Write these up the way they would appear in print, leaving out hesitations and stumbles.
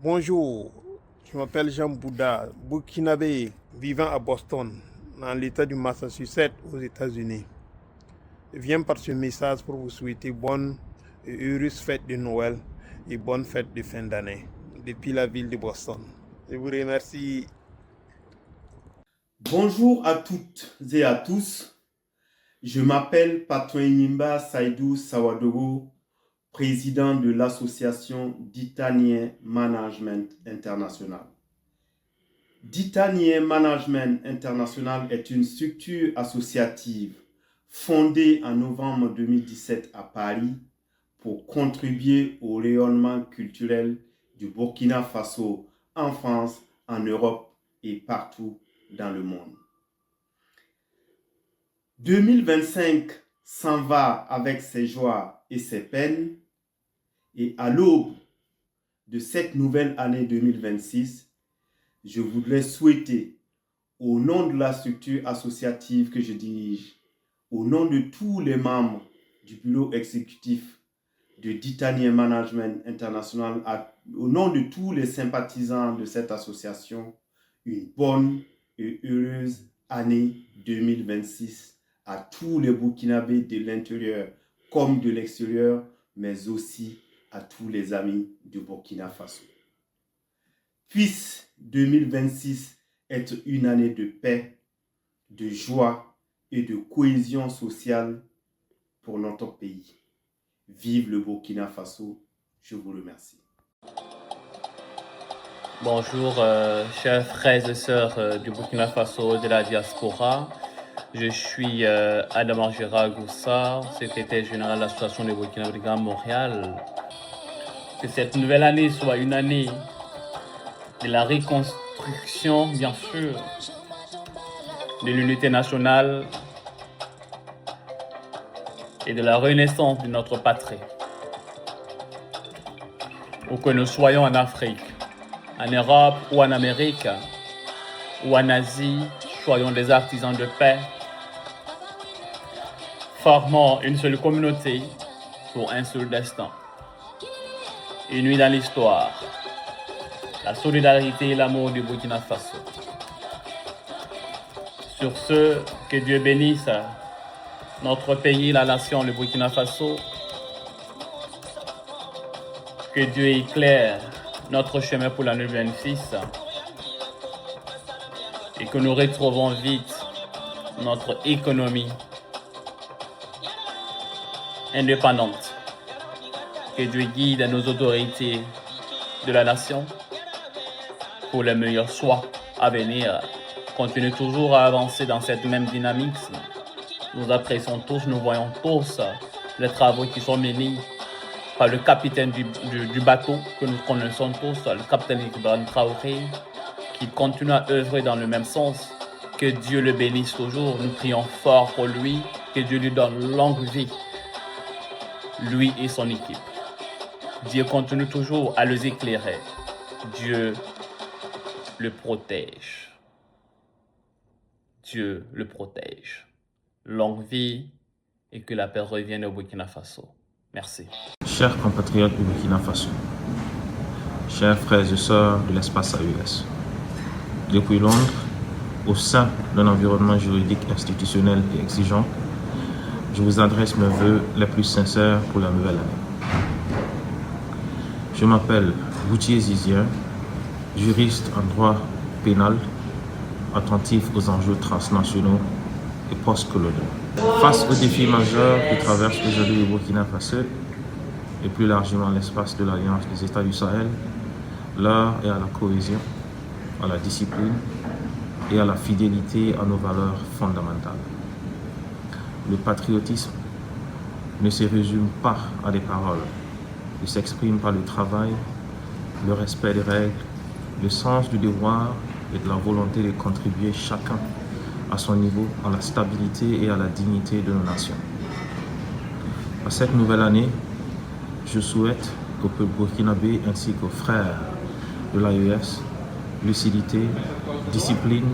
Bonjour, je m'appelle Jean Bouddha, burkinabé, vivant à Boston, dans l'État du Massachusetts, aux États-Unis. Je viens par ce message pour vous souhaiter bonne et heureuse fête de Noël et bonne fête de fin d'année depuis la ville de Boston. Je vous remercie. Bonjour à toutes et à tous. Je m'appelle Patoenyimba Saïdou Sawadogo, président de l'association d'Italien Management International. D'Italien Management International est une structure associative fondée en novembre 2017 à Paris pour contribuer au rayonnement culturel du Burkina Faso en France, en Europe et partout dans le monde. 2025 s'en va avec ses joies et ses peines, et à l'aube de cette nouvelle année 2026, je voudrais souhaiter, au nom de la structure associative que je dirige, au nom de tous les membres du bureau exécutif de d'Italien Management International, au nom de tous les sympathisants de cette association, une bonne et heureuse année 2026 à tous les Burkinabés de l'intérieur comme de l'extérieur, mais aussi à tous les amis du Burkina Faso. Puisse 2026 être une année de paix, de joie et de cohésion sociale pour notre pays. Vive le Burkina Faso, je vous remercie. Bonjour, chers frères et sœurs du Burkina Faso, de la diaspora. Je suis Adama Gérard Goussard, secrétaire général de l'association de Burkina Faso de Montréal. Que cette nouvelle année soit une année de la reconstruction, bien sûr, de l'unité nationale et de la renaissance de notre patrie. Où que nous soyons en Afrique, en Europe ou en Amérique, ou en Asie, soyons des artisans de paix, formant une seule communauté pour un seul destin. Unis dans l'histoire, la solidarité et l'amour du Burkina Faso. Sur ce, que Dieu bénisse notre pays, la nation, le Burkina Faso. Que Dieu éclaire notre chemin pour la 2026 et que nous retrouvons vite notre économie indépendante. Que Dieu guide nos autorités de la nation pour les meilleurs choix à venir. Continue toujours à avancer dans cette même dynamique. Nous apprécions tous, nous voyons tous les travaux qui sont menés par le capitaine du bateau que nous connaissons tous, le capitaine Ibrahim Traoré, qui continue à œuvrer dans le même sens. Que Dieu le bénisse toujours. Nous prions fort pour lui. Que Dieu lui donne longue vie, lui et son équipe. Dieu continue toujours à les éclairer. Dieu le protège. Dieu le protège. Longue vie et que la paix revienne au Burkina Faso. Merci. Chers compatriotes du Burkina Faso, chers frères et sœurs de l'espace AES, depuis Londres, au sein d'un environnement juridique institutionnel et exigeant, je vous adresse mes vœux les plus sincères pour la nouvelle année. Je m'appelle Boutier Zizien, juriste en droit pénal, attentif aux enjeux transnationaux et post-coloniaux. Face aux défis majeurs que traverse aujourd'hui le Burkina Faso et plus largement l'espace de l'Alliance des États du Sahel, l'heure est à la cohésion, à la discipline et à la fidélité à nos valeurs fondamentales. Le patriotisme ne se résume pas à des paroles, il s'exprime par le travail, le respect des règles, le sens du devoir et de la volonté de contribuer chacun à son niveau à la stabilité et à la dignité de nos nations. À cette nouvelle année, je souhaite au peuple burkinabé ainsi qu'aux frères de l'AES lucidité, discipline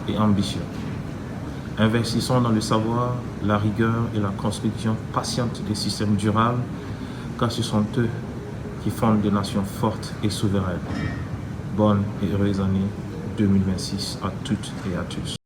et ambition. Investissons dans le savoir, la rigueur et la construction patiente des systèmes durables, car ce sont eux qui fondent des nations fortes et souveraines. Bonne et heureuse année 2026 à toutes et à tous.